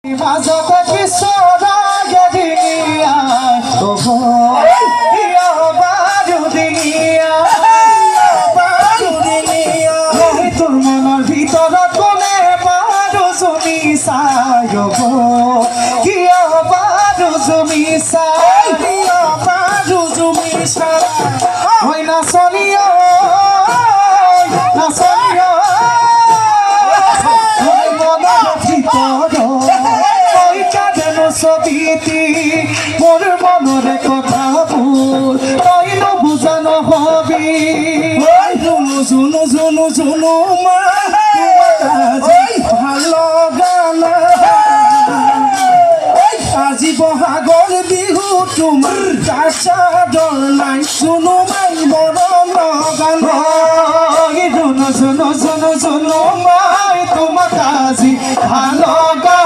মাজতে পিছৰাগে ডিঙিয়া তোৰ মনৰ ভিতৰত কোনে বাৰু জুমি চাই কিয় বাৰু জুমি চাই কিয় বাৰু জুমি চাই হয় নাচনীয় নাচনীয় মনৰ ভিতৰত মই কাঁদেনো ছবিটি মোৰ মনৰে কথাবোৰ তই নুবুজা নহবি জুনু জুনু জুনু মা ভাল লগা আজি বহাগৰ বিহু তোমাৰ তাৰ চাদৰ নাই জুনু মাই মৰম লগা জুনু জুনু জুনু জুনু মাই তোমাক আজি ভাল লগা